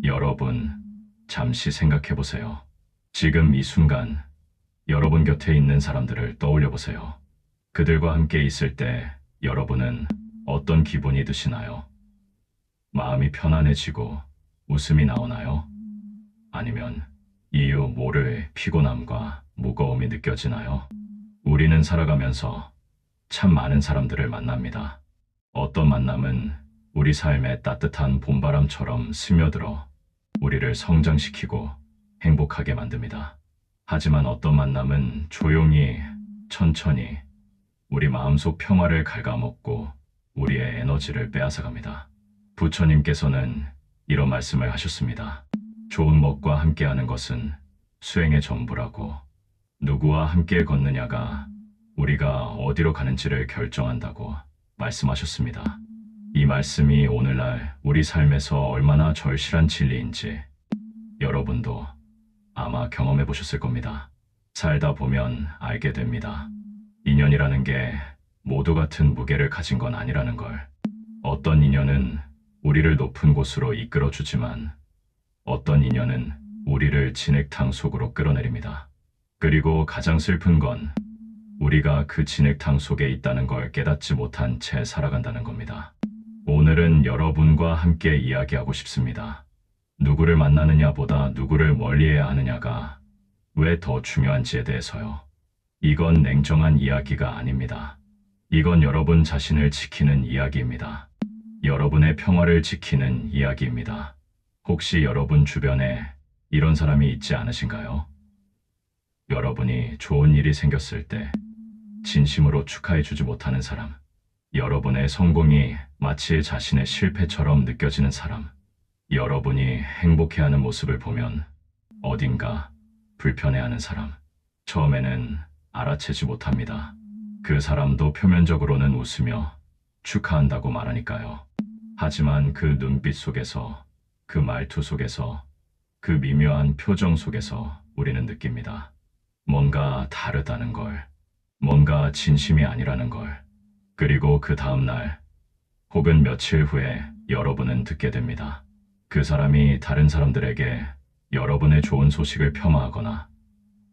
여러분, 잠시 생각해 보세요. 지금 이 순간 여러분 곁에 있는 사람들을 떠올려 보세요. 그들과 함께 있을 때 여러분은 어떤 기분이 드시나요? 마음이 편안해지고 웃음이 나오나요? 아니면 이유 모를 피곤함과 무거움이 느껴지나요? 우리는 살아가면서 참 많은 사람들을 만납니다. 어떤 만남은 우리 삶에 따뜻한 봄바람처럼 스며들어 우리를 성장시키고 행복하게 만듭니다. 하지만 어떤 만남은 조용히, 천천히 우리 마음속 평화를 갉아먹고 우리의 에너지를 빼앗아갑니다. 부처님께서는 이런 말씀을 하셨습니다. 좋은 먹과 함께하는 것은 수행의 전부라고, 누구와 함께 걷느냐가 우리가 어디로 가는지를 결정한다고 말씀하셨습니다. 이 말씀이 오늘날 우리 삶에서 얼마나 절실한 진리인지 여러분도 아마 경험해 보셨을 겁니다. 살다 보면 알게 됩니다. 인연이라는 게 모두 같은 무게를 가진 건 아니라는 걸. 어떤 인연은 우리를 높은 곳으로 이끌어 주지만 어떤 인연은 우리를 진흙탕 속으로 끌어내립니다. 그리고 가장 슬픈 건 우리가 그 진흙탕 속에 있다는 걸 깨닫지 못한 채 살아간다는 겁니다. 오늘은 여러분과 함께 이야기하고 싶습니다. 누구를 만나느냐보다 누구를 멀리해야 하느냐가 왜 더 중요한지에 대해서요. 이건 냉정한 이야기가 아닙니다. 이건 여러분 자신을 지키는 이야기입니다. 여러분의 평화를 지키는 이야기입니다. 혹시 여러분 주변에 이런 사람이 있지 않으신가요? 여러분이 좋은 일이 생겼을 때 진심으로 축하해 주지 못하는 사람, 여러분의 성공이 마치 자신의 실패처럼 느껴지는 사람, 여러분이 행복해하는 모습을 보면 어딘가 불편해하는 사람, 처음에는 알아채지 못합니다. 그 사람도 표면적으로는 웃으며 축하한다고 말하니까요. 하지만 그 눈빛 속에서, 그 말투 속에서, 그 미묘한 표정 속에서 우리는 느낍니다. 뭔가 다르다는 걸, 뭔가 진심이 아니라는 걸. 그리고 그 다음날 혹은 며칠 후에 여러분은 듣게 됩니다. 그 사람이 다른 사람들에게 여러분의 좋은 소식을 폄하하거나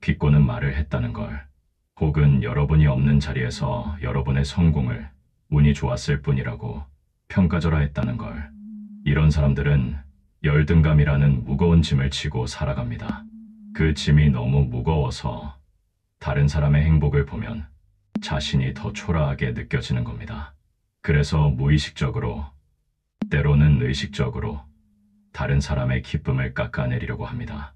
비꼬는 말을 했다는 걸, 혹은 여러분이 없는 자리에서 여러분의 성공을 운이 좋았을 뿐이라고 평가절하 했다는 걸. 이런 사람들은 열등감이라는 무거운 짐을 지고 살아갑니다. 그 짐이 너무 무거워서 다른 사람의 행복을 보면 자신이 더 초라하게 느껴지는 겁니다. 그래서 무의식적으로, 때로는 의식적으로 다른 사람의 기쁨을 깎아내리려고 합니다.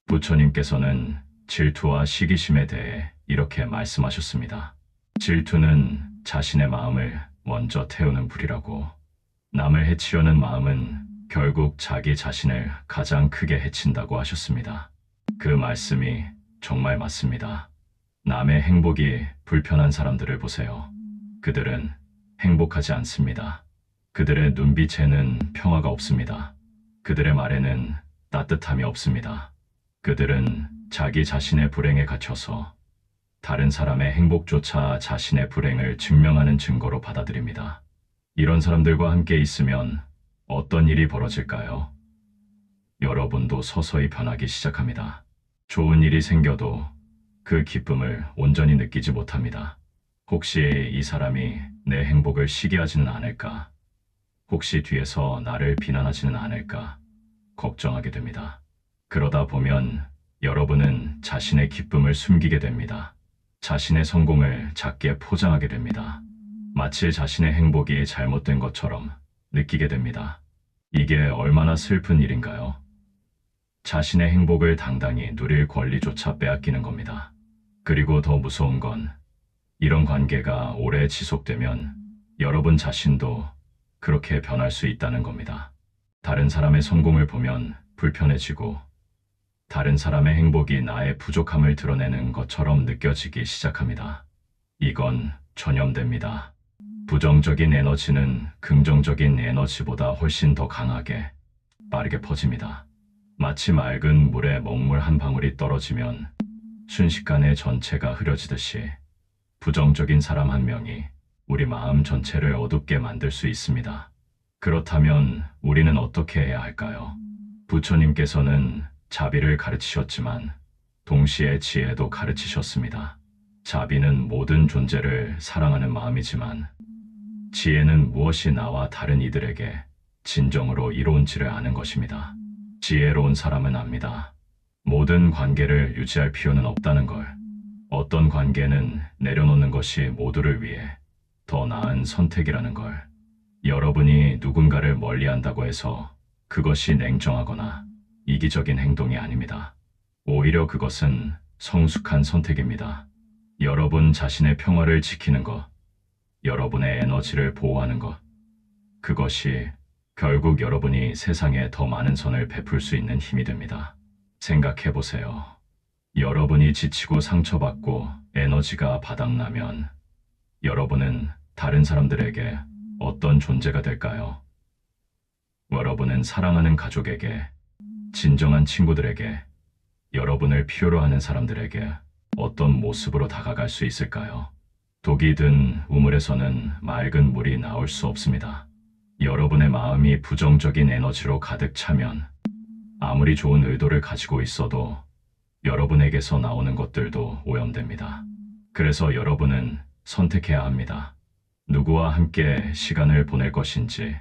부처님께서는 질투와 시기심에 대해 이렇게 말씀하셨습니다. 질투는 자신의 마음을 먼저 태우는 불이라고, 남을 해치려는 마음은 결국 자기 자신을 가장 크게 해친다고 하셨습니다. 그 말씀이 정말 맞습니다. 남의 행복이 불편한 사람들을 보세요. 그들은 행복하지 않습니다. 그들의 눈빛에는 평화가 없습니다. 그들의 말에는 따뜻함이 없습니다. 그들은 자기 자신의 불행에 갇혀서 다른 사람의 행복조차 자신의 불행을 증명하는 증거로 받아들입니다. 이런 사람들과 함께 있으면 어떤 일이 벌어질까요? 여러분도 서서히 변하기 시작합니다. 좋은 일이 생겨도 그 기쁨을 온전히 느끼지 못합니다. 혹시 이 사람이 내 행복을 시기하지는 않을까? 혹시 뒤에서 나를 비난하지는 않을까? 걱정하게 됩니다. 그러다 보면 여러분은 자신의 기쁨을 숨기게 됩니다. 자신의 성공을 작게 포장하게 됩니다. 마치 자신의 행복이 잘못된 것처럼 느끼게 됩니다. 이게 얼마나 슬픈 일인가요? 자신의 행복을 당당히 누릴 권리조차 빼앗기는 겁니다. 그리고 더 무서운 건 이런 관계가 오래 지속되면 여러분 자신도 그렇게 변할 수 있다는 겁니다. 다른 사람의 성공을 보면 불편해지고 다른 사람의 행복이 나의 부족함을 드러내는 것처럼 느껴지기 시작합니다. 이건 전염됩니다. 부정적인 에너지는 긍정적인 에너지보다 훨씬 더 강하게, 빠르게 퍼집니다. 마치 맑은 물에 먹물 한 방울이 떨어지면 순식간에 전체가 흐려지듯이 부정적인 사람 한 명이 우리 마음 전체를 어둡게 만들 수 있습니다. 그렇다면 우리는 어떻게 해야 할까요? 부처님께서는 자비를 가르치셨지만 동시에 지혜도 가르치셨습니다. 자비는 모든 존재를 사랑하는 마음이지만 지혜는 무엇이 나와 다른 이들에게 진정으로 이로운지를 아는 것입니다. 지혜로운 사람은 압니다. 모든 관계를 유지할 필요는 없다는 걸. 어떤 관계는 내려놓는 것이 모두를 위해 더 나은 선택이라는 걸. 여러분이 누군가를 멀리한다고 해서 그것이 냉정하거나 이기적인 행동이 아닙니다. 오히려 그것은 성숙한 선택입니다. 여러분 자신의 평화를 지키는 것, 여러분의 에너지를 보호하는 것, 그것이 결국 여러분이 세상에 더 많은 선을 베풀 수 있는 힘이 됩니다. 생각해 보세요. 여러분이 지치고 상처받고 에너지가 바닥나면 여러분은 다른 사람들에게 어떤 존재가 될까요? 여러분은 사랑하는 가족에게, 진정한 친구들에게, 여러분을 필요로 하는 사람들에게 어떤 모습으로 다가갈 수 있을까요? 독이 든 우물에서는 맑은 물이 나올 수 없습니다. 여러분의 마음이 부정적인 에너지로 가득 차면 아무리 좋은 의도를 가지고 있어도 여러분에게서 나오는 것들도 오염됩니다. 그래서 여러분은 선택해야 합니다. 누구와 함께 시간을 보낼 것인지,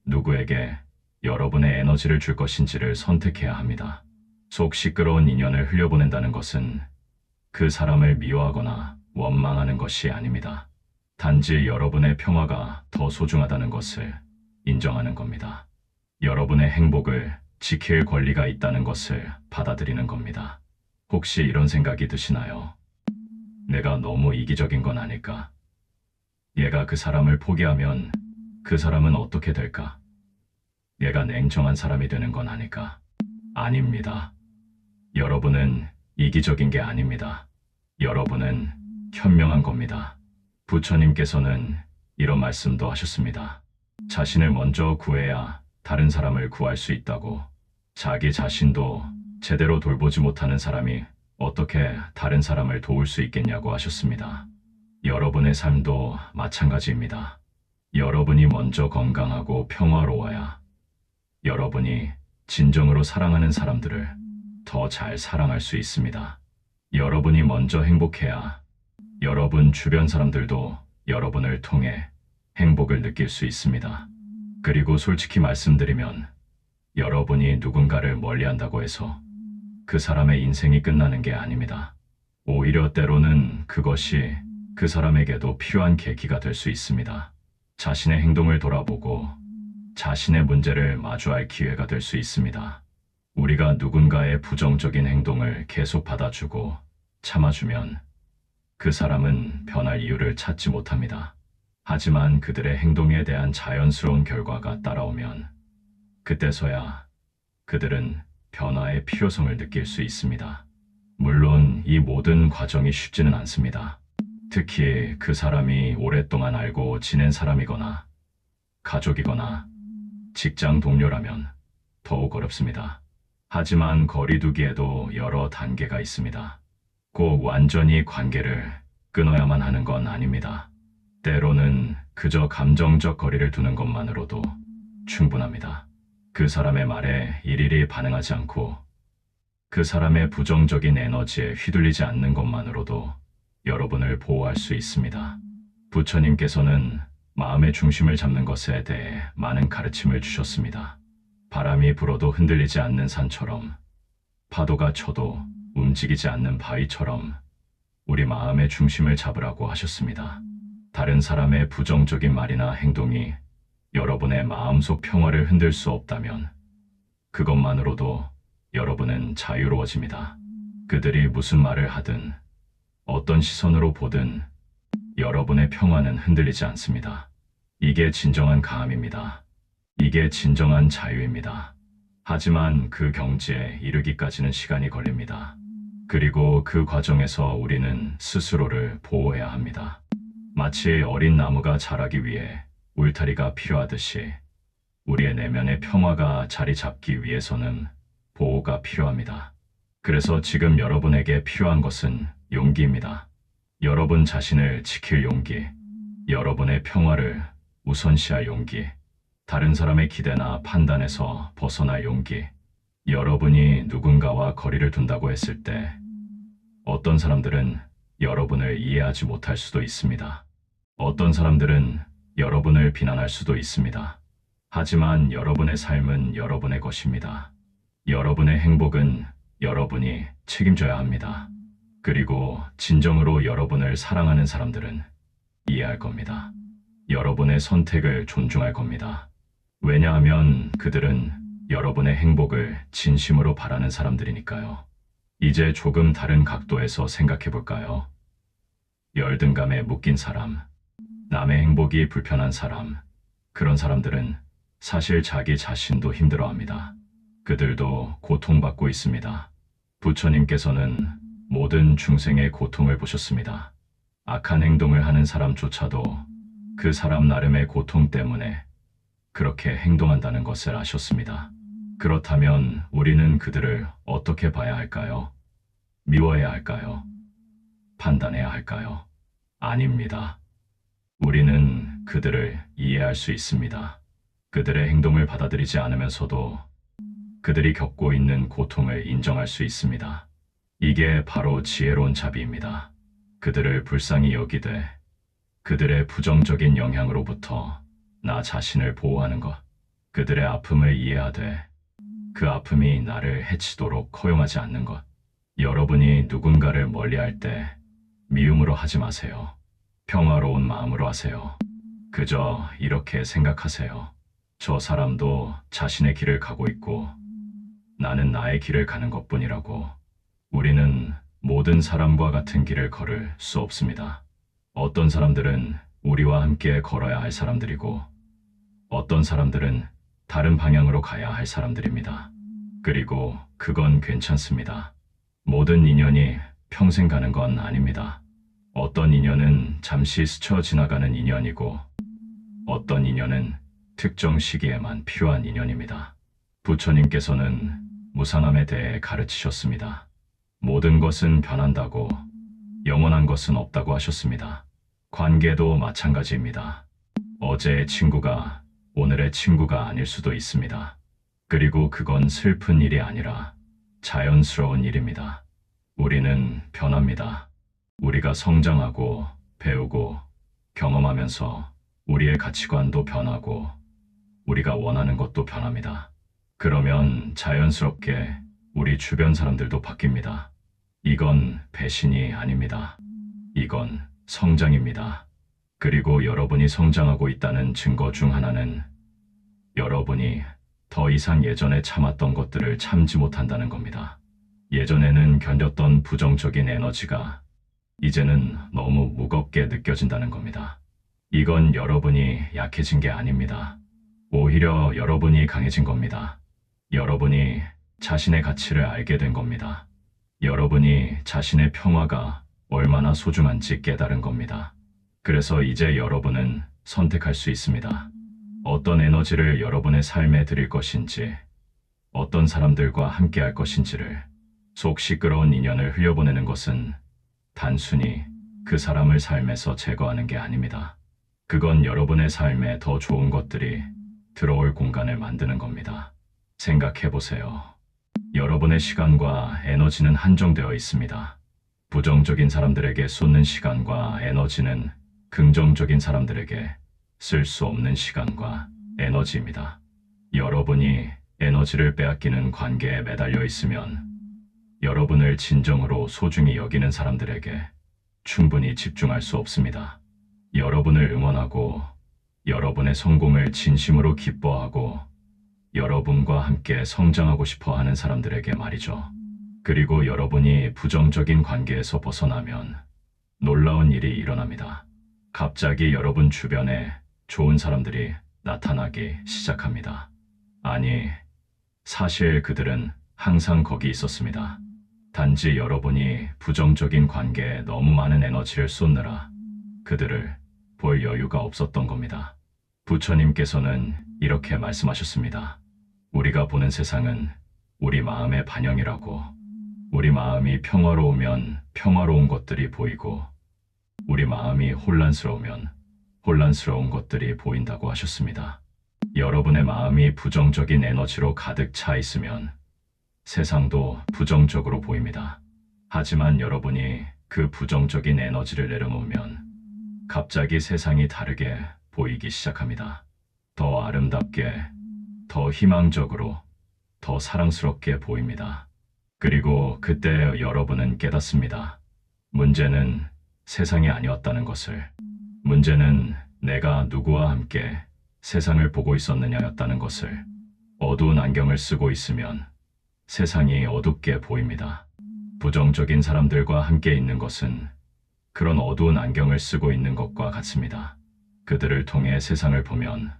누구에게 여러분의 에너지를 줄 것인지를 선택해야 합니다. 속 시끄러운 인연을 흘려보낸다는 것은 그 사람을 미워하거나 원망하는 것이 아닙니다. 단지 여러분의 평화가 더 소중하다는 것을 인정하는 겁니다. 여러분의 행복을 지킬 권리가 있다는 것을 받아들이는 겁니다. 혹시 이런 생각이 드시나요? 내가 너무 이기적인 건 아닐까? 얘가 그 사람을 포기하면 그 사람은 어떻게 될까? 얘가 냉정한 사람이 되는 건 아닐까? 아닙니다. 여러분은 이기적인 게 아닙니다. 여러분은 현명한 겁니다. 부처님께서는 이런 말씀도 하셨습니다. 자신을 먼저 구해야 다른 사람을 구할 수 있다고. 자기 자신도 제대로 돌보지 못하는 사람이 어떻게 다른 사람을 도울 수 있겠냐고 하셨습니다. 여러분의 삶도 마찬가지입니다. 여러분이 먼저 건강하고 평화로워야 여러분이 진정으로 사랑하는 사람들을 더 잘 사랑할 수 있습니다. 여러분이 먼저 행복해야 여러분 주변 사람들도 여러분을 통해 행복을 느낄 수 있습니다. 그리고 솔직히 말씀드리면 여러분이 누군가를 멀리한다고 해서 그 사람의 인생이 끝나는 게 아닙니다. 오히려 때로는 그것이 그 사람에게도 필요한 계기가 될 수 있습니다. 자신의 행동을 돌아보고 자신의 문제를 마주할 기회가 될 수 있습니다. 우리가 누군가의 부정적인 행동을 계속 받아주고 참아주면 그 사람은 변할 이유를 찾지 못합니다. 하지만 그들의 행동에 대한 자연스러운 결과가 따라오면 그때서야 그들은 변화의 필요성을 느낄 수 있습니다. 물론 이 모든 과정이 쉽지는 않습니다. 특히 그 사람이 오랫동안 알고 지낸 사람이거나 가족이거나 직장 동료라면 더욱 어렵습니다. 하지만 거리두기에도 여러 단계가 있습니다. 꼭 완전히 관계를 끊어야만 하는 건 아닙니다. 때로는 그저 감정적 거리를 두는 것만으로도 충분합니다. 그 사람의 말에 일일이 반응하지 않고 그 사람의 부정적인 에너지에 휘둘리지 않는 것만으로도 여러분을 보호할 수 있습니다. 부처님께서는 마음의 중심을 잡는 것에 대해 많은 가르침을 주셨습니다. 바람이 불어도 흔들리지 않는 산처럼, 파도가 쳐도 움직이지 않는 바위처럼 우리 마음의 중심을 잡으라고 하셨습니다. 다른 사람의 부정적인 말이나 행동이 여러분의 마음속 평화를 흔들 수 없다면 그것만으로도 여러분은 자유로워집니다. 그들이 무슨 말을 하든 어떤 시선으로 보든 여러분의 평화는 흔들리지 않습니다. 이게 진정한 가함입니다. 이게 진정한 자유입니다. 하지만 그 경지에 이르기까지는 시간이 걸립니다. 그리고 그 과정에서 우리는 스스로를 보호해야 합니다. 마치 어린 나무가 자라기 위해 울타리가 필요하듯이 우리의 내면의 평화가 자리 잡기 위해서는 보호가 필요합니다. 그래서 지금 여러분에게 필요한 것은 용기입니다. 여러분 자신을 지킬 용기, 여러분의 평화를 우선시할 용기, 다른 사람의 기대나 판단에서 벗어날 용기, 여러분이 누군가와 거리를 둔다고 했을 때 어떤 사람들은 여러분을 이해하지 못할 수도 있습니다. 어떤 사람들은 여러분을 비난할 수도 있습니다. 하지만 여러분의 삶은 여러분의 것입니다. 여러분의 행복은 여러분이 책임져야 합니다. 그리고 진정으로 여러분을 사랑하는 사람들은 이해할 겁니다. 여러분의 선택을 존중할 겁니다. 왜냐하면 그들은 여러분의 행복을 진심으로 바라는 사람들이니까요. 이제 조금 다른 각도에서 생각해 볼까요? 열등감에 묶인 사람, 남의 행복이 불편한 사람, 그런 사람들은 사실 자기 자신도 힘들어합니다. 그들도 고통받고 있습니다. 부처님께서는 모든 중생의 고통을 보셨습니다. 악한 행동을 하는 사람조차도 그 사람 나름의 고통 때문에 그렇게 행동한다는 것을 아셨습니다. 그렇다면 우리는 그들을 어떻게 봐야 할까요? 미워해야 할까요? 판단해야 할까요? 아닙니다. 우리는 그들을 이해할 수 있습니다. 그들의 행동을 받아들이지 않으면서도 그들이 겪고 있는 고통을 인정할 수 있습니다. 이게 바로 지혜로운 자비입니다. 그들을 불쌍히 여기되 그들의 부정적인 영향으로부터 나 자신을 보호하는 것, 그들의 아픔을 이해하되 그 아픔이 나를 해치도록 허용하지 않는 것. 여러분이 누군가를 멀리할 때 미움으로 하지 마세요. 평화로운 마음으로 하세요. 그저 이렇게 생각하세요. 저 사람도 자신의 길을 가고 있고 나는 나의 길을 가는 것뿐이라고. 우리는 모든 사람과 같은 길을 걸을 수 없습니다. 어떤 사람들은 우리와 함께 걸어야 할 사람들이고 어떤 사람들은 다른 방향으로 가야 할 사람들입니다. 그리고 그건 괜찮습니다. 모든 인연이 평생 가는 건 아닙니다. 어떤 인연은 잠시 스쳐 지나가는 인연이고 어떤 인연은 특정 시기에만 필요한 인연입니다. 부처님께서는 무상함에 대해 가르치셨습니다. 모든 것은 변한다고, 영원한 것은 없다고 하셨습니다. 관계도 마찬가지입니다. 어제의 친구가 오늘의 친구가 아닐 수도 있습니다. 그리고 그건 슬픈 일이 아니라 자연스러운 일입니다. 우리는 변합니다. 우리가 성장하고 배우고 경험하면서 우리의 가치관도 변하고 우리가 원하는 것도 변합니다. 그러면 자연스럽게 우리 주변 사람들도 바뀝니다. 이건 배신이 아닙니다. 이건 성장입니다. 그리고 여러분이 성장하고 있다는 증거 중 하나는 여러분이 더 이상 예전에 참았던 것들을 참지 못한다는 겁니다. 예전에는 견뎠던 부정적인 에너지가 이제는 너무 무겁게 느껴진다는 겁니다. 이건 여러분이 약해진 게 아닙니다. 오히려 여러분이 강해진 겁니다. 여러분이 자신의 가치를 알게 된 겁니다. 여러분이 자신의 평화가 얼마나 소중한지 깨달은 겁니다. 그래서 이제 여러분은 선택할 수 있습니다. 어떤 에너지를 여러분의 삶에 드릴 것인지, 어떤 사람들과 함께 할 것인지를. 속 시끄러운 인연을 흘려보내는 것은 단순히 그 사람을 삶에서 제거하는 게 아닙니다. 그건 여러분의 삶에 더 좋은 것들이 들어올 공간을 만드는 겁니다. 생각해 보세요. 여러분의 시간과 에너지는 한정되어 있습니다. 부정적인 사람들에게 쏟는 시간과 에너지는 긍정적인 사람들에게 쓸 수 없는 시간과 에너지입니다. 여러분이 에너지를 빼앗기는 관계에 매달려 있으면 여러분을 진정으로 소중히 여기는 사람들에게 충분히 집중할 수 없습니다. 여러분을 응원하고 여러분의 성공을 진심으로 기뻐하고 여러분과 함께 성장하고 싶어 하는 사람들에게 말이죠. 그리고 여러분이 부정적인 관계에서 벗어나면 놀라운 일이 일어납니다. 갑자기 여러분 주변에 좋은 사람들이 나타나기 시작합니다. 아니, 사실 그들은 항상 거기 있었습니다. 단지 여러분이 부정적인 관계에 너무 많은 에너지를 쏟느라 그들을 볼 여유가 없었던 겁니다. 부처님께서는 이렇게 말씀하셨습니다. 우리가 보는 세상은 우리 마음의 반영이라고. 우리 마음이 평화로우면 평화로운 것들이 보이고 우리 마음이 혼란스러우면 혼란스러운 것들이 보인다고 하셨습니다. 여러분의 마음이 부정적인 에너지로 가득 차 있으면 세상도 부정적으로 보입니다. 하지만 여러분이 그 부정적인 에너지를 내려놓으면 갑자기 세상이 다르게 보이기 시작합니다. 더 아름답게, 더 희망적으로, 더 사랑스럽게 보입니다. 그리고 그때 여러분은 깨닫습니다. 문제는 세상이 아니었다는 것을. 문제는 내가 누구와 함께 세상을 보고 있었느냐였다는 것을. 어두운 안경을 쓰고 있으면 세상이 어둡게 보입니다. 부정적인 사람들과 함께 있는 것은 그런 어두운 안경을 쓰고 있는 것과 같습니다. 그들을 통해 세상을 보면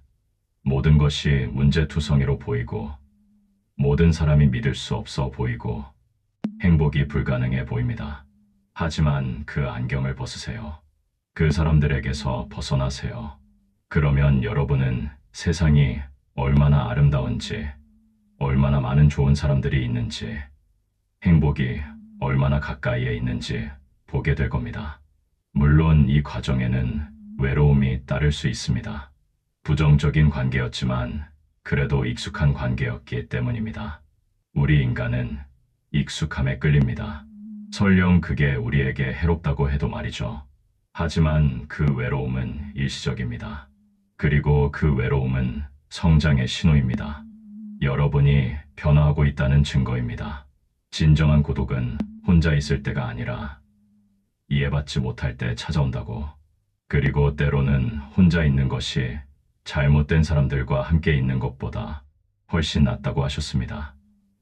모든 것이 문제투성이로 보이고 모든 사람이 믿을 수 없어 보이고 행복이 불가능해 보입니다. 하지만 그 안경을 벗으세요. 그 사람들에게서 벗어나세요. 그러면 여러분은 세상이 얼마나 아름다운지, 얼마나 많은 좋은 사람들이 있는지, 행복이 얼마나 가까이에 있는지 보게 될 겁니다. 물론 이 과정에는 외로움이 따를 수 있습니다. 부정적인 관계였지만 그래도 익숙한 관계였기 때문입니다. 우리 인간은 익숙함에 끌립니다. 설령 그게 우리에게 해롭다고 해도 말이죠. 하지만 그 외로움은 일시적입니다. 그리고 그 외로움은 성장의 신호입니다. 여러분이 변화하고 있다는 증거입니다. 진정한 고독은 혼자 있을 때가 아니라 이해받지 못할 때 찾아온다고. 그리고 때로는 혼자 있는 것이 잘못된 사람들과 함께 있는 것보다 훨씬 낫다고 하셨습니다.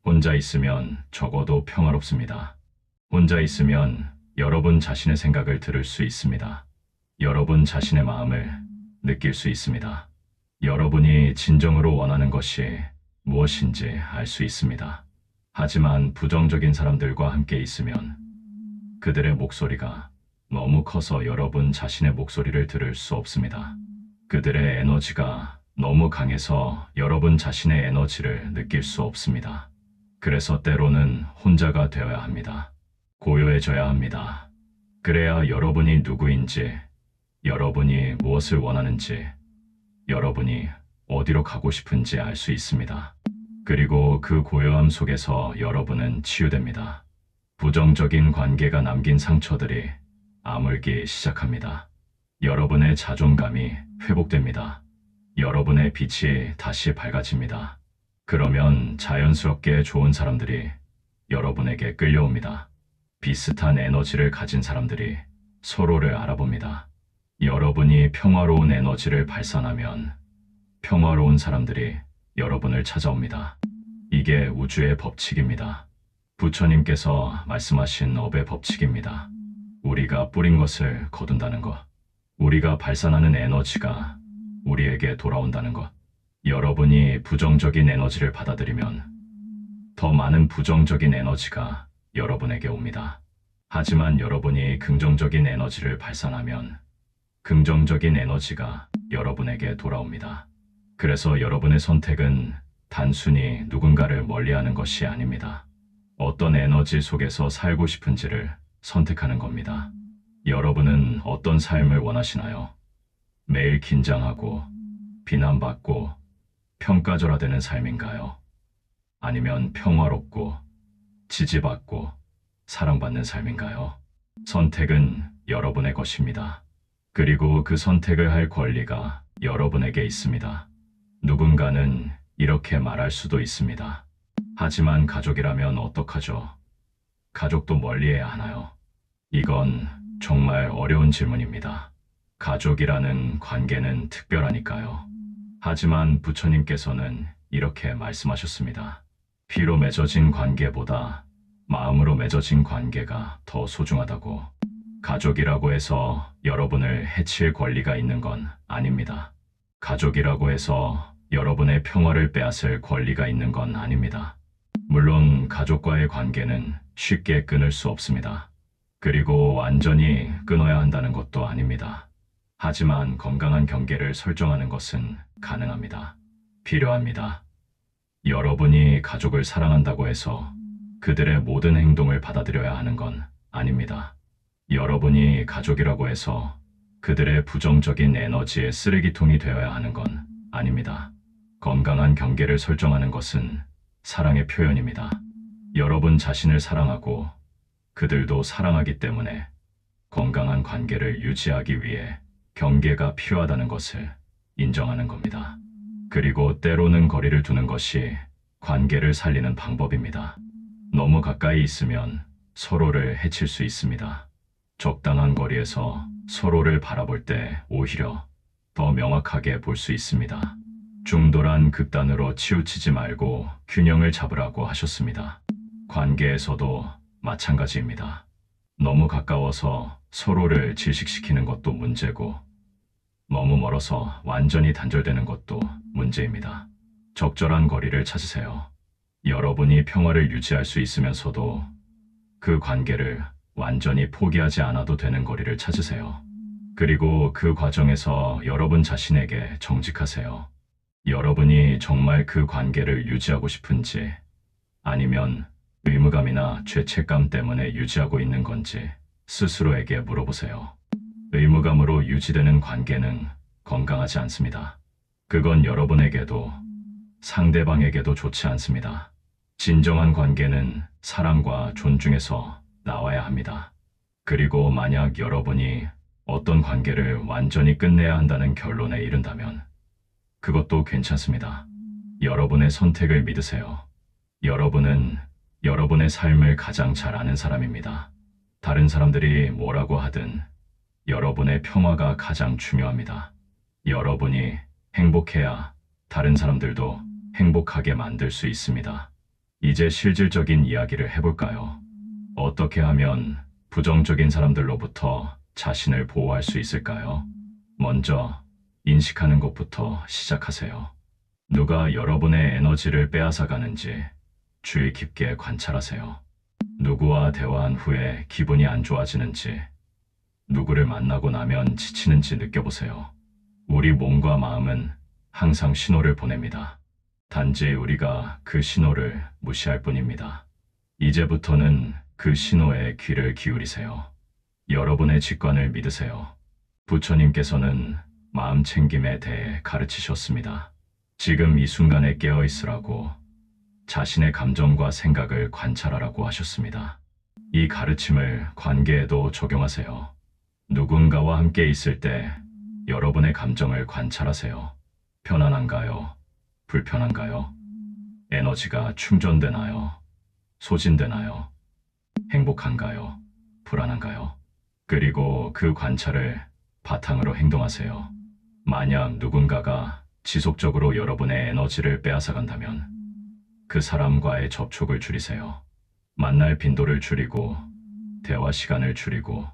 혼자 있으면 적어도 평화롭습니다. 혼자 있으면 여러분 자신의 생각을 들을 수 있습니다. 여러분 자신의 마음을 느낄 수 있습니다. 여러분이 진정으로 원하는 것이 무엇인지 알 수 있습니다. 하지만 부정적인 사람들과 함께 있으면 그들의 목소리가 너무 커서 여러분 자신의 목소리를 들을 수 없습니다. 그들의 에너지가 너무 강해서 여러분 자신의 에너지를 느낄 수 없습니다. 그래서 때로는 혼자가 되어야 합니다. 고요해져야 합니다. 그래야 여러분이 누구인지, 여러분이 무엇을 원하는지, 여러분이 어디로 가고 싶은지 알 수 있습니다. 그리고 그 고요함 속에서 여러분은 치유됩니다. 부정적인 관계가 남긴 상처들이 아물기 시작합니다. 여러분의 자존감이 회복됩니다. 여러분의 빛이 다시 밝아집니다. 그러면 자연스럽게 좋은 사람들이 여러분에게 끌려옵니다. 비슷한 에너지를 가진 사람들이 서로를 알아봅니다. 여러분이 평화로운 에너지를 발산하면 평화로운 사람들이 여러분을 찾아옵니다. 이게 우주의 법칙입니다. 부처님께서 말씀하신 업의 법칙입니다. 우리가 뿌린 것을 거둔다는 것, 우리가 발산하는 에너지가 우리에게 돌아온다는 것. 여러분이 부정적인 에너지를 받아들이면 더 많은 부정적인 에너지가 여러분에게 옵니다. 하지만 여러분이 긍정적인 에너지를 발산하면 긍정적인 에너지가 여러분에게 돌아옵니다. 그래서 여러분의 선택은 단순히 누군가를 멀리하는 것이 아닙니다. 어떤 에너지 속에서 살고 싶은지를 선택하는 겁니다. 여러분은 어떤 삶을 원하시나요? 매일 긴장하고 비난받고 평가절하되는 삶인가요? 아니면 평화롭고 지지받고 사랑받는 삶인가요? 선택은 여러분의 것입니다. 그리고 그 선택을 할 권리가 여러분에게 있습니다. 누군가는 이렇게 말할 수도 있습니다. 하지만 가족이라면 어떡하죠? 가족도 멀리해야 하나요? 이건 정말 어려운 질문입니다. 가족이라는 관계는 특별하니까요. 하지만 부처님께서는 이렇게 말씀하셨습니다. 피로 맺어진 관계보다 마음으로 맺어진 관계가 더 소중하다고. 가족이라고 해서 여러분을 해칠 권리가 있는 건 아닙니다. 가족이라고 해서 여러분의 평화를 빼앗을 권리가 있는 건 아닙니다. 물론 가족과의 관계는 쉽게 끊을 수 없습니다. 그리고 완전히 끊어야 한다는 것도 아닙니다. 하지만 건강한 경계를 설정하는 것은 가능합니다. 필요합니다. 여러분이 가족을 사랑한다고 해서 그들의 모든 행동을 받아들여야 하는 건 아닙니다. 여러분이 가족이라고 해서 그들의 부정적인 에너지의 쓰레기통이 되어야 하는 건 아닙니다. 건강한 경계를 설정하는 것은 사랑의 표현입니다. 여러분 자신을 사랑하고 그들도 사랑하기 때문에 건강한 관계를 유지하기 위해 경계가 필요하다는 것을 인정하는 겁니다. 그리고 때로는 거리를 두는 것이 관계를 살리는 방법입니다. 너무 가까이 있으면 서로를 해칠 수 있습니다. 적당한 거리에서 서로를 바라볼 때 오히려 더 명확하게 볼 수 있습니다. 중도란 극단으로 치우치지 말고 균형을 잡으라고 하셨습니다. 관계에서도 마찬가지입니다. 너무 가까워서 서로를 질식시키는 것도 문제고 너무 멀어서 완전히 단절되는 것도 문제입니다. 적절한 거리를 찾으세요. 여러분이 평화를 유지할 수 있으면서도 그 관계를 완전히 포기하지 않아도 되는 거리를 찾으세요. 그리고 그 과정에서 여러분 자신에게 정직하세요. 여러분이 정말 그 관계를 유지하고 싶은지 아니면 의무감이나 죄책감 때문에 유지하고 있는 건지 스스로에게 물어보세요. 의무감으로 유지되는 관계는 건강하지 않습니다. 그건 여러분에게도 상대방에게도 좋지 않습니다. 진정한 관계는 사랑과 존중에서 나와야 합니다. 그리고 만약 여러분이 어떤 관계를 완전히 끝내야 한다는 결론에 이른다면 그것도 괜찮습니다. 여러분의 선택을 믿으세요. 여러분은 여러분의 삶을 가장 잘 아는 사람입니다. 다른 사람들이 뭐라고 하든 여러분의 평화가 가장 중요합니다. 여러분이 행복해야 다른 사람들도 행복하게 만들 수 있습니다. 이제 실질적인 이야기를 해볼까요? 어떻게 하면 부정적인 사람들로부터 자신을 보호할 수 있을까요? 먼저 인식하는 것부터 시작하세요. 누가 여러분의 에너지를 빼앗아 가는지 주의 깊게 관찰하세요. 누구와 대화한 후에 기분이 안 좋아지는지, 누구를 만나고 나면 지치는지 느껴보세요. 우리 몸과 마음은 항상 신호를 보냅니다. 단지 우리가 그 신호를 무시할 뿐입니다. 이제부터는 그 신호에 귀를 기울이세요. 여러분의 직관을 믿으세요. 부처님께서는 마음 챙김에 대해 가르치셨습니다. 지금 이 순간에 깨어 있으라고, 자신의 감정과 생각을 관찰하라고 하셨습니다. 이 가르침을 관계에도 적용하세요. 누군가와 함께 있을 때 여러분의 감정을 관찰하세요. 편안한가요? 불편한가요? 에너지가 충전되나요? 소진되나요? 행복한가요? 불안한가요? 그리고 그 관찰을 바탕으로 행동하세요. 만약 누군가가 지속적으로 여러분의 에너지를 빼앗아 간다면 그 사람과의 접촉을 줄이세요. 만날 빈도를 줄이고 대화 시간을 줄이고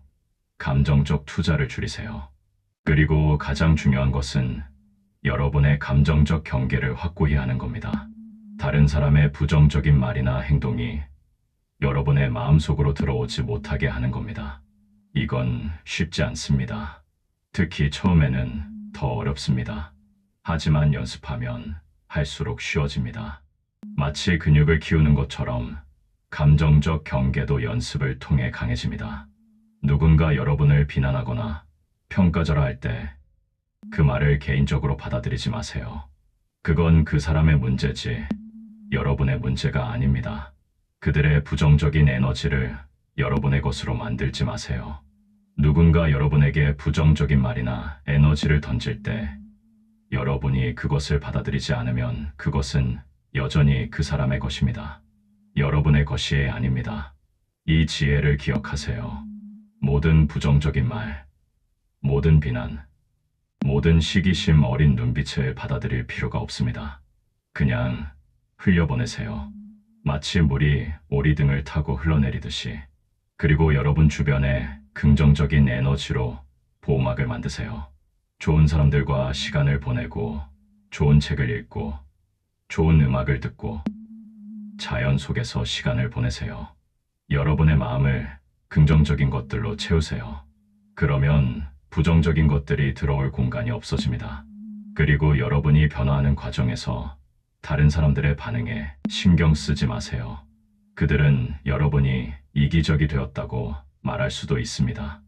감정적 투자를 줄이세요. 그리고 가장 중요한 것은 여러분의 감정적 경계를 확고히 하는 겁니다. 다른 사람의 부정적인 말이나 행동이 여러분의 마음속으로 들어오지 못하게 하는 겁니다. 이건 쉽지 않습니다. 특히 처음에는 더 어렵습니다. 하지만 연습하면 할수록 쉬워집니다. 마치 근육을 키우는 것처럼 감정적 경계도 연습을 통해 강해집니다. 누군가 여러분을 비난하거나 평가절하 할 때 그 말을 개인적으로 받아들이지 마세요. 그건 그 사람의 문제지 여러분의 문제가 아닙니다. 그들의 부정적인 에너지를 여러분의 것으로 만들지 마세요. 누군가 여러분에게 부정적인 말이나 에너지를 던질 때 여러분이 그것을 받아들이지 않으면 그것은 여전히 그 사람의 것입니다. 여러분의 것이 아닙니다. 이 지혜를 기억하세요. 모든 부정적인 말, 모든 비난, 모든 시기심 어린 눈빛을 받아들일 필요가 없습니다. 그냥 흘려보내세요. 마치 물이 오리등을 타고 흘러내리듯이. 그리고 여러분 주변에 긍정적인 에너지로 보호막을 만드세요. 좋은 사람들과 시간을 보내고, 좋은 책을 읽고, 좋은 음악을 듣고, 자연 속에서 시간을 보내세요. 여러분의 마음을 긍정적인 것들로 채우세요. 그러면 부정적인 것들이 들어올 공간이 없어집니다. 그리고 여러분이 변화하는 과정에서 다른 사람들의 반응에 신경 쓰지 마세요. 그들은 여러분이 이기적이 되었다고 말할 수도 있습니다.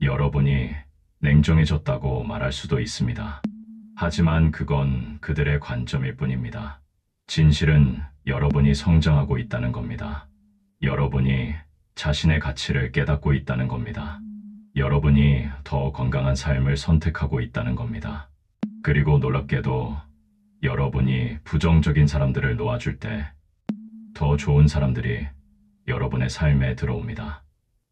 여러분이 냉정해졌다고 말할 수도 있습니다. 하지만 그건 그들의 관점일 뿐입니다. 진실은 여러분이 성장하고 있다는 겁니다. 여러분이 자신의 가치를 깨닫고 있다는 겁니다. 여러분이 더 건강한 삶을 선택하고 있다는 겁니다. 그리고 놀랍게도 여러분이 부정적인 사람들을 놓아줄 때 더 좋은 사람들이 여러분의 삶에 들어옵니다.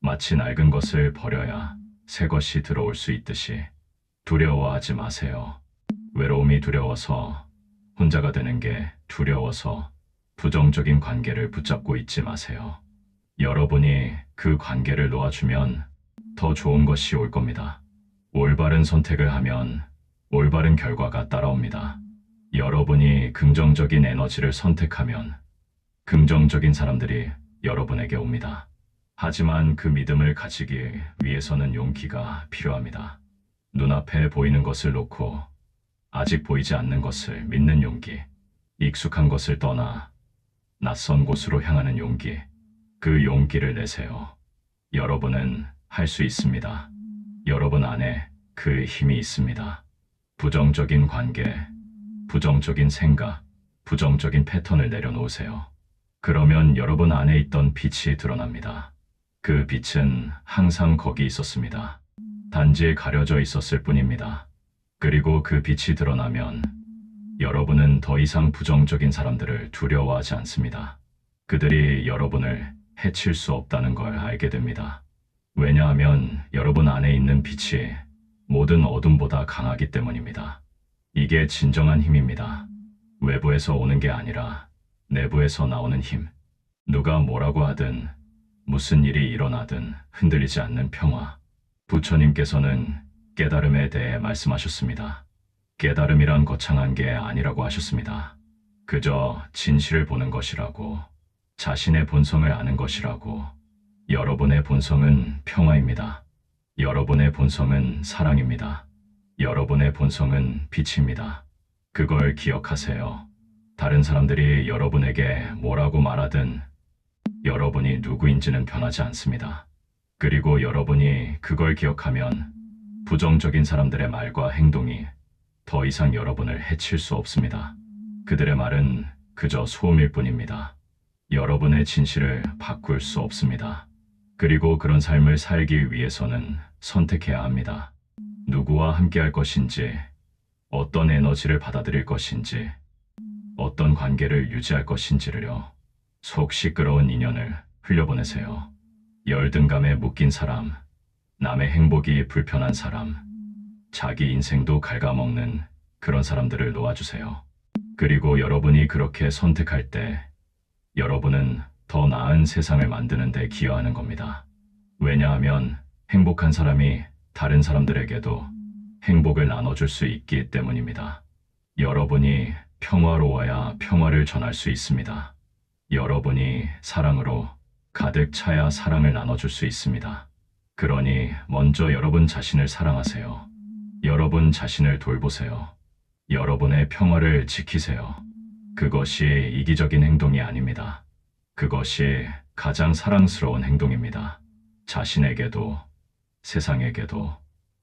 마치 낡은 것을 버려야 새 것이 들어올 수 있듯이 두려워하지 마세요. 외로움이 두려워서, 혼자가 되는 게 두려워서 부정적인 관계를 붙잡고 있지 마세요. 여러분이 그 관계를 놓아주면 더 좋은 것이 올 겁니다. 올바른 선택을 하면 올바른 결과가 따라옵니다. 여러분이 긍정적인 에너지를 선택하면 긍정적인 사람들이 여러분에게 옵니다. 하지만 그 믿음을 가지기 위해서는 용기가 필요합니다. 눈앞에 보이는 것을 놓고 아직 보이지 않는 것을 믿는 용기, 익숙한 것을 떠나 낯선 곳으로 향하는 용기, 그 용기를 내세요. 여러분은 할 수 있습니다. 여러분 안에 그 힘이 있습니다. 부정적인 관계, 부정적인 생각, 부정적인 패턴을 내려놓으세요. 그러면 여러분 안에 있던 빛이 드러납니다. 그 빛은 항상 거기 있었습니다. 단지 가려져 있었을 뿐입니다. 그리고 그 빛이 드러나면 여러분은 더 이상 부정적인 사람들을 두려워하지 않습니다. 그들이 여러분을 해칠 수 없다는 걸 알게 됩니다. 왜냐하면 여러분 안에 있는 빛이 모든 어둠보다 강하기 때문입니다. 이게 진정한 힘입니다. 외부에서 오는 게 아니라 내부에서 나오는 힘. 누가 뭐라고 하든 무슨 일이 일어나든 흔들리지 않는 평화. 부처님께서는 깨달음에 대해 말씀하셨습니다. 깨달음이란 거창한 게 아니라고 하셨습니다. 그저 진실을 보는 것이라고, 자신의 본성을 아는 것이라고. 여러분의 본성은 평화입니다. 여러분의 본성은 사랑입니다. 여러분의 본성은 빛입니다. 그걸 기억하세요. 다른 사람들이 여러분에게 뭐라고 말하든 여러분이 누구인지는 변하지 않습니다. 그리고 여러분이 그걸 기억하면 부정적인 사람들의 말과 행동이 더 이상 여러분을 해칠 수 없습니다. 그들의 말은 그저 소음일 뿐입니다. 여러분의 진실을 바꿀 수 없습니다. 그리고 그런 삶을 살기 위해서는 선택해야 합니다. 누구와 함께할 것인지, 어떤 에너지를 받아들일 것인지, 어떤 관계를 유지할 것인지를요. 속 시끄러운 인연을 흘려보내세요. 열등감에 묶인 사람, 남의 행복이 불편한 사람, 자기 인생도 갉아먹는 그런 사람들을 놓아주세요. 그리고 여러분이 그렇게 선택할 때 여러분은 더 나은 세상을 만드는 데 기여하는 겁니다. 왜냐하면 행복한 사람이 다른 사람들에게도 행복을 나눠줄 수 있기 때문입니다. 여러분이 평화로워야 평화를 전할 수 있습니다. 여러분이 사랑으로 가득 차야 사랑을 나눠줄 수 있습니다. 그러니 먼저 여러분 자신을 사랑하세요. 여러분 자신을 돌보세요. 여러분의 평화를 지키세요. 그것이 이기적인 행동이 아닙니다. 그것이 가장 사랑스러운 행동입니다. 자신에게도 세상에게도.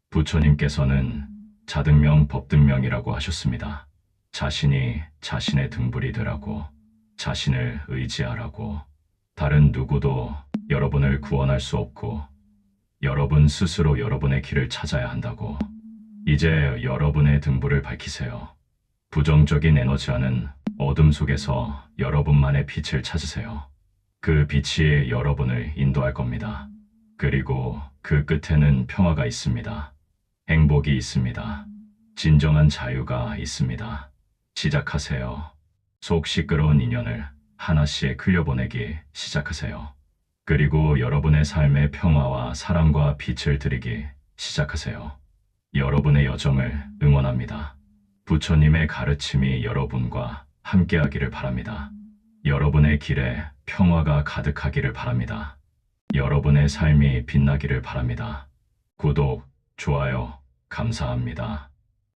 부처님께서는 자등명 법등명이라고 하셨습니다. 자신이 자신의 등불이 되라고, 자신을 의지하라고. 다른 누구도 여러분을 구원할 수 없고 여러분 스스로 여러분의 길을 찾아야 한다고. 이제 여러분의 등불을 밝히세요. 부정적인 에너지라는 어둠 속에서 여러분만의 빛을 찾으세요. 그 빛이 여러분을 인도할 겁니다. 그리고 그 끝에는 평화가 있습니다. 행복이 있습니다. 진정한 자유가 있습니다. 시작하세요. 속 시끄러운 인연을 하나씩 흘려보내기 시작하세요. 그리고 여러분의 삶의 평화와 사랑과 빛을 드리기 시작하세요. 여러분의 여정을 응원합니다. 부처님의 가르침이 여러분과 함께하기를 바랍니다. 여러분의 길에 평화가 가득하기를 바랍니다. 여러분의 삶이 빛나기를 바랍니다. 구독, 좋아요, 감사합니다.